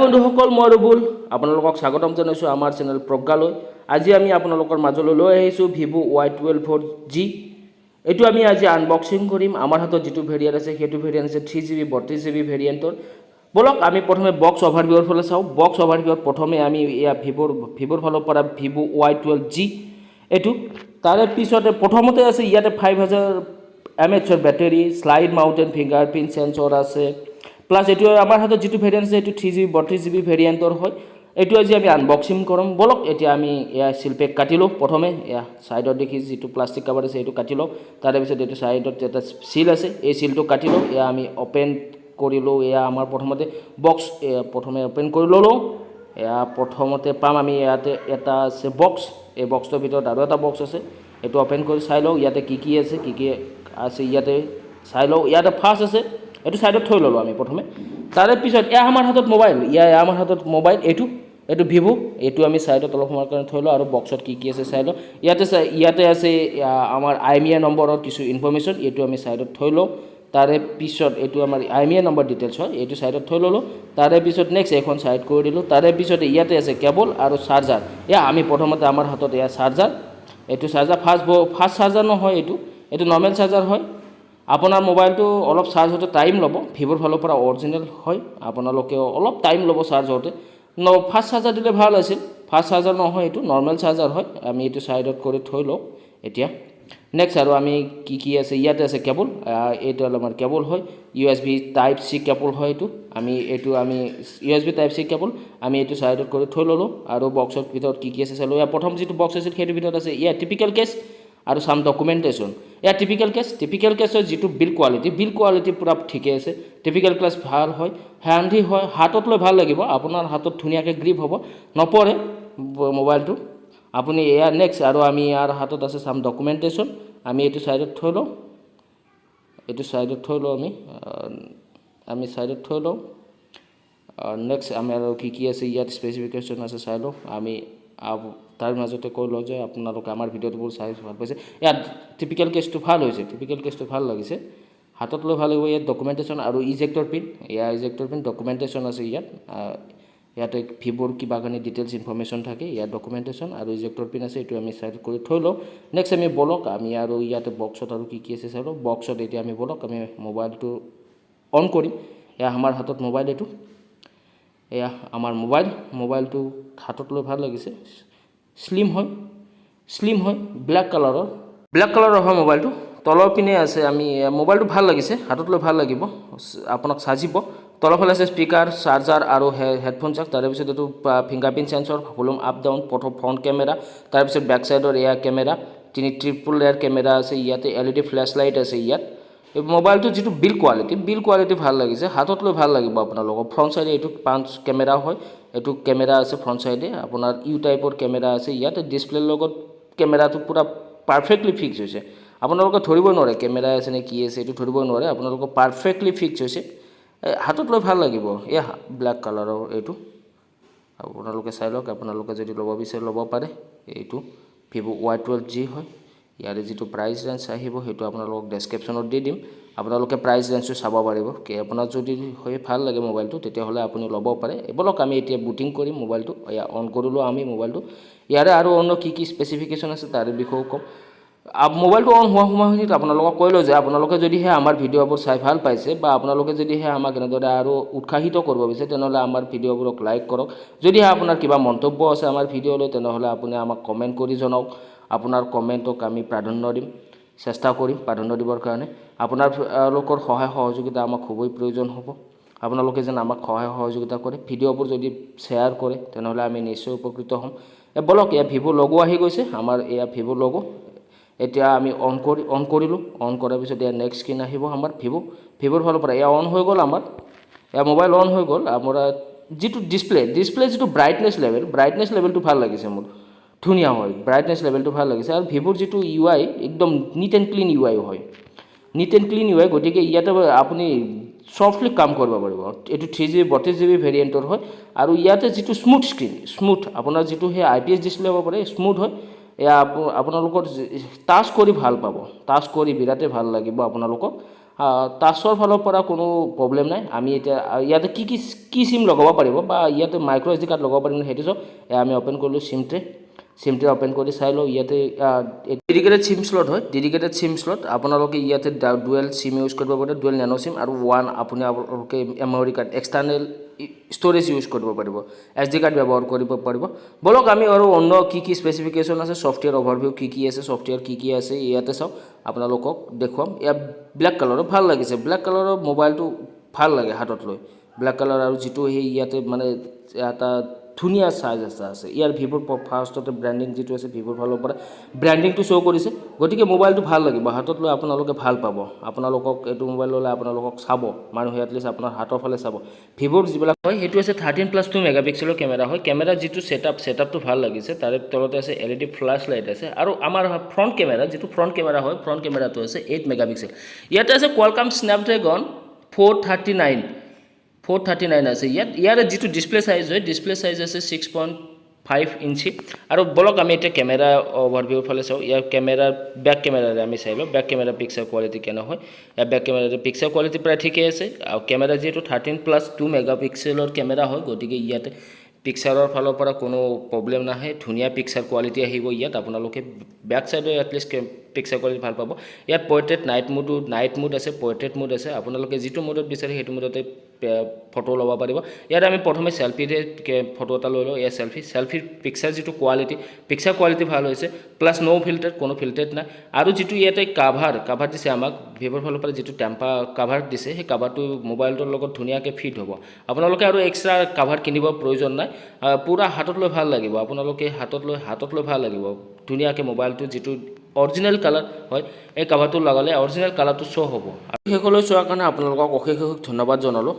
বন্ধুসকল মই ৰবুল আপোনালোকক স্বাগতম জনাইছো আমাৰ চেনেল প্ৰজ্ঞালৈ আজি আমি আপোনালোকৰ মাজলৈ লৈ আহিছো VIVO Y12G এটো আমি আজি আনবক্সিং কৰিম আমাৰ হাতত যেটো ভেৰিয়েন্ট আছে হেতু ভেৰিয়েন্ট আছে 3GB 32GB ভেৰিয়েন্টৰ বলক আমি প্ৰথমে বক্স ওভাৰভিউৰ ফলে চাও বক্স ওভাৰভিউৰ প্ৰথমে আমি ইয়া ভিভোৰ ফালৰ পৰা VIVO Y12G এটো তাৰে পিছতে প্ৰথমতে আছে ইয়াতে 5000 mAh battery side mounted fingerprint sensor আছে প্লাস এটো আমাৰ হাতত যেটো ভেৰিয়েন্ট আছে এটো 3GB 32GB ভেৰিয়েন্টৰ হয় এটো আজি আমি আনবক্সিং কৰিম বলক এতিয়া আমি ইয়া সিলপেক কাটিলো প্ৰথমে ইয়া সাইডত দেখি যেটো প্লাষ্টিক কভাৰ আছে এটো কাটিলো তাৰে পিছত এটো সাইডত এটা সিল আছে এই সিলটো কাটিলো ইয়া আমি ওপেন কৰিলো ইয়া আমাৰ প্ৰথমতে বক্স প্ৰথমে ওপেন কৰি ললো ইয়া প্ৰথমতে পাম আমি ইয়াতে এটা আছে বক্স এই বক্সৰ ভিতৰত আৰু এটা বক্স আছে এটো ওপেন কৰি চাই লও ইয়াতে কি আছে ইয়াতে চাই লও ইয়াতে ফাৰ্স্ট আছে এটো সাইডত থৈ ললো আমি প্ৰথমে তাৰে পিছত ইয়া আমাৰ হাতত মোবাইল ইয়া আমাৰ হাতত মোবাইল এটো VIVO এটো আমি সাইডত অলপ সময় কাৰণে থৈ লও আৰু বক্সত কি আছে চাই লও ইয়াতে আছে আমাৰ IMEI নম্বৰৰ কিছু ইনফৰমেশন এটো আমি সাইডত থৈ লও তাৰে পিছত এটো আমাৰ IMEI নম্বৰ ডিটেইলছ হয় এটো সাইডত থৈ ললো তাৰে পিছত নেক্সট এখন সাইড কৰি দিলো তাৰে পিছত ইয়াতে আছে কেবল আৰু চাৰ্জাৰ ইয়া আমি প্ৰথমতে আমাৰ হাতত ইয়া চাৰ্জাৰ এটো চাৰ্জাৰ ফাৰ্স্ট চাৰ্জাৰ নহয় এটো নৰমাল চাৰ্জাৰ হয় আপোনাৰ মোবাইলটো অলপ চাৰ্জ হতে টাইম লব ভিভোৰ ফালৰ পৰা অৰিজিনাল হয় আপোনালোকে অলপ টাইম লব চাৰ্জ হতে ফাৰ্স্ট চাৰ্জাৰ দিলে ভাল আছিল ফাৰ্স্ট চাৰ্জাৰ নহয় এটো নৰমাল চাৰ্জাৰ হয় আমি এটো সাইডত কৰি থৈ লও এতিয়া নেক্সট আৰু আমি কি আছে ইয়াতে আছে কেবল এটো আমাৰ কেবল হয় USB টাইপ C কেবল হয় এটো আমি USB টাইপ C কেবল আমি এটো সাইডত কৰি থৈ ললো আৰু বক্সৰ ভিতৰত কি আছে চালো ইয়া প্ৰথম যেটো বক্স আছিল হেটো ভিতৰত আছে ইয়া টিপিক্যাল কেস আৰু সাম ডকুমেন্টেশন ইয়া টিপিক্যাল কেসৰ যেটো বিল কোৱালিটি পুৰা ঠিকে আছে টিপিক্যাল ক্লাস ভাল হয় হ্যান্ডি হয় হাতত লৈ ভাল লাগিব আপোনাৰ হাতত ধুনিয়াকে গ্ৰিপ হ'ব নপৰে মোবাইলটো আপুনি এয়া নেক্সট আৰু আমি ইয়াৰ হাতত আছে সাম ডকুমেন্টেশন আমি এটো সাইডত থৈ লও আমি সাইডত থৈ লও নেক্সট আমি আৰু কি আছে ইয়াত স্পেসিফিকেশন আছে চাই লও আমি তাৰ মাজতে কৈ লও যে আপোনালোকে আমাৰ ভিডিওটো চাই ভাল পাইছে ইয়াত টিপিক্যাল কেসটো ভাল হৈছে টিপিক্যাল কেসটো ভাল লাগিছে হাতত লৈ ভাল লাগিব ইয়াত ডকুমেন্টেশন আৰু ইজেক্টৰ পিন ডকুমেন্টেশন আছে ইয়াতে ভিভোৰ কিবা কানি ডিটেইলছ ইনফৰমেশন থাকে ইয়াত ডকুমেন্টেশন আৰু ইজেক্টৰ পিন আছে এটো আমি সাইড কৰি থৈ লও নেক্সট আমি বলক আমি আৰু ইয়াতে বক্সত আৰু কি আছে চাই লও বক্সত এতিয়া আমি বলক আমি মোবাইলটো অন কৰিম ইয়া আমাৰ হাতত মোবাইল এটো এয়া আমাৰ মোবাইলটো হাতত লৈ ভাল লাগিছে স্লিম হয় ব্ল্যাক কালাৰৰ হয় মোবাইলটো তলৰ পিনে আছে আমি মোবাইলটো ভাল লাগিছে হাতত লৈ ভাল লাগিব আপোনাক সাজিব তলফালে আছে স্পিকাৰ চাৰ্জাৰ আৰু হেডফোন জাক তাৰে পিছত এটো fingerprint sensor volume up down front camera তাৰে পিছত ব্যাক সাইডৰ এয়া কেমেৰা ট্ৰিপল লেয়াৰ কেমেৰা আছে ইয়াতে LED ফ্ল্যাশ লাইট আছে ইয়াত এই মোবাইলটো যেটো বিল কোৱালিটি ভাল লাগিছে হাতত লৈ ভাল লাগিব আপোনালোকক ফ্ৰন্ট সাইডে এটো 5 কেমেৰা হয় এটো কেমেৰা আছে ফ্ৰন্ট সাইডে আপোনাৰ ইউ টাইপৰ কেমেৰা আছে ইয়াতে ডিসপ্লেৰ লগত কেমেৰাটো পুৰা পাৰফেক্টলি ফিক্স হৈছে আপোনালোকে ধৰিব নোৱাৰে কেমেৰা আছে নে কি আছে এটো ধৰিব নোৱাৰে আপোনালোকক পাৰফেক্টলি ফিক্স হৈছে হাতত লৈ ভাল লাগিব এয়া ব্ল্যাক কালাৰৰ এটো আপোনালোকে চাই লওক আপোনালোকে যদি লব বিচাৰে লব পাৰে এটো VIVO Y12G হয় ইয়াৰে যেটো প্ৰাইস ৰেঞ্জ আহিব হেতু আপোনালোকক ডেসক্ৰিপচনত দি দিম আপোনালোকে প্ৰাইস ৰেঞ্জটো চাব পাৰিব কি আপোনাৰ যদি হয় ভাল লাগে মোবাইলটো তেতিয়া হলে আপুনি লব পাৰে এবলক আমি এতিয়া বুটিং কৰিম মোবাইলটো ইয়া অন কৰিলো আমি মোবাইলটো ইয়াৰে আৰু অন্য কি স্পেসিফিকেশন আছে তাৰ বিষয়ে কম মোবাইলটো অন হোৱা সময়খিনিত আপোনালোকক কৈলো যে আপোনালোকে যদি হে আমাৰ ভিডিওবোৰ চাই ভাল পাইছে বা আপোনালোকে যদি হে আমাক এনেদৰে আৰু উৎসাহিত কৰিব বিচাৰে তেনেহলে আমাৰ ভিডিওবোৰক লাইক কৰক যদি হে আপোনাৰ কিবা মন্তব্য আছে আমাৰ ভিডিওলৈ তেনেহলে আপুনি আমাক কমেন্ট কৰি জনাওক আপোনাৰ কমেন্টক আমি প্ৰাধান্য দিম চেষ্টা কৰিম প্ৰাধান্য দিবৰ কাৰণে আপোনালোকৰ সহায় সহযোগিতা আমাক খুবই প্ৰয়োজন হ'ব আপোনালোকে যেন আমাক সহায় সহযোগিতা কৰে ভিডিওবোৰ যদি শেয়াৰ কৰে তেনেহলে আমি নিশ্চয় উপকৃত হ'ম বলক ইয়া VIVO লোগো আহি গৈছে আমাৰ ইয়া VIVO লোগো এতিয়া আমি অন কৰিলো অন কৰাৰ পিছত ইয়া নেক্সট স্ক্ৰিন আহিব আমাৰ VIVOৰ ফালৰ পৰা ইয়া অন হৈ গল আমাৰ ইয়া মোবাইল অন হৈ গল আমাৰ যেটো ডিসপ্লে যেটো ব্ৰাইটনেছ লেভেলটো ভাল লাগিছে মোৰ ধুনিয়া হয় ব্ৰাইটনেছ লেভেলটো ভাল লাগিছে আৰু VIVOৰ যেটো UI একদম নিট এণ্ড ক্লিন UI হয় গতিকে ইয়াতে আপুনি সফটলি কাম কৰিব পাৰিব এটো 3GB 32GB ভেৰিয়েন্টৰ হয় আৰু ইয়াতে যেটো স্মুথ আপোনাৰ যেটো হে IPS ডিসপ্লে হ'ব পাৰে স্মুথ হয় এয়া আপোনালোকৰ টাচ কৰি ভাল পাব টাচ কৰি বিৰাতে ভাল লাগিব আপোনালোকক টাচৰ ফালৰ পৰা কোনো প্ৰব্লেম নাই আমি এতিয়া ইয়াতে কি সিম লগাব পাৰিব বা ইয়াতে মাইক্ৰ SD কাৰ্ড লগাব পাৰিম সেইটো সব আমি ওপেন কৰিলোঁ সিমটে ওপেন কৰি চাই লওঁ ইয়াতে ডেডিকেটেড সিম স্লট হয় ডেডিকেটেড সিম স্লট আপোনালোকে ইয়াতে ডুৱেল সিম ইউজ কৰিব পাৰে ডুৱেল নেনো সিম আৰু ওৱান আপোনালোকে memory card external storage use কৰিব পাৰিব SD কাৰ্ড ব্যৱহাৰ কৰিব পাৰিব বলক আমি আৰু অন্য কি স্পেচিফিকেশ্যন আছে সফটৱেৰ অভাৰভিউ কি আছে সফটৱেৰ কি আছে ইয়াতে চাওক আপোনালোকক দেখুৱাম ইয়া ব্লেক কালাৰৰ ভাল লাগিছে ব্লেক কালাৰৰ মোবাইলটো ভাল লাগে হাতত লৈ ব্লেক কালাৰ আৰু যেটো হে ইয়াতে মানে এটা ধুনিয়া সাইজ আছে ইয়াৰ ভিভোৰ ফাৰ্ষ্টতে ব্ৰ্যান্ডিং যেটো আছে ভিভোৰ ফালৰ পৰা ব্ৰ্যান্ডিংটো শো কৰিছে গতিকে মোবাইলটো ভাল লাগিব হাতত লৈ আপোনালোকে ভাল পাব আপোনালোকক এটো মোবাইল ললে আপোনালোকক চাব মানুহে এটলিষ্ট আপোনাৰ হাতৰ ফালে চাব ভিভোৰ যিবিলাক হয় হেতু আছে 13+2 মেগাপিক্সেলৰ কেমেৰা হয় কেমেৰা যেটো সেটআপটো ভাল লাগিছে তাৰে তলতে আছে LED ফ্ল্যাশ লাইট আছে আৰু আমাৰ ফ্ৰন্ট কেমেৰা যেটো ফ্ৰন্ট কেমেৰা হয় ফ্ৰন্ট কেমেৰাটো আছে 8 মেগাপিক্সেল ইয়াতে আছে কোৱালকম স্ন্যাপড্ৰাগন 439 আছে ইয়াৰ যেটো ডিসপ্লে সাইজ আছে 6.5 ইঞ্চি আৰু বলক আমি এটা কেমেৰা ওভাৰভিউ ফালে চাও ইয়াৰ কেমেৰা ব্যাক কেমেৰাৰে আমি চাইলো ব্যাক কেমেৰা পিক্সেল কোৱালিটি কেনে হয় ইয়াৰ ব্যাক কেমেৰাৰে পিক্সেল কোৱালিটি প্ৰায় ঠিকই আছে আৰু কেমেৰা যেটো 13+2 মেগাপিক্সেলৰ কেমেৰা হয় গতিকে ইয়াতে পিক্সেলৰ ফালৰ পৰা কোনো প্ৰবলেম নাহে ধুনিয়া পিক্সেল কোৱালিটি আহিব ইয়াত আপোনালোকে ব্যাক সাইডে এটলিষ্ট পিক্সেল কোৱালিটি ভাল পাব ইয়াত পোৰ্ট্ৰেট নাইট মোড আছে পোৰ্ট্ৰেট মোড আছে আপোনালোকে যেটো মোডত বিচাৰে হেতু মোডতে ফটো লব পাৰিব ইয়াত আমি প্ৰথমে সেলফিৰে ফটো এটা লৈ লও এই সেলফি পিক্সেল যেটো কোৱালিটি পিক্সেল কোৱালিটি ভাল হৈছে প্লাস নো ফিল্টাৰ কোনো ফিল্টাৰ নাই আৰু যেটো ইয়াতে কভাৰ দিছে আমাক ভিভোৰ ফালৰ পৰা যেটো টেম্পা কভাৰ দিছে সেই কভাৰটো মোবাইলটোৰ লগত ধুনিয়াকে ফিট হ'ব আপোনালোকে আৰু এক্সট্ৰা কভাৰ কিনিব প্ৰয়োজন নাই পুৰা হাতত লৈ ভাল লাগিব আপোনালোকে হাতত লৈ ভাল লাগিব ধুনিয়াকে মোবাইলটো যেটো অৰিজিনাল কালাৰ হয় এই কভাৰটো লগালে অৰিজিনাল কালাৰটো শো হ'ব আৰু হেকলৈ চোৱাৰ কাৰণে আপোনালোকক অশেষ ধন্যবাদ জনালো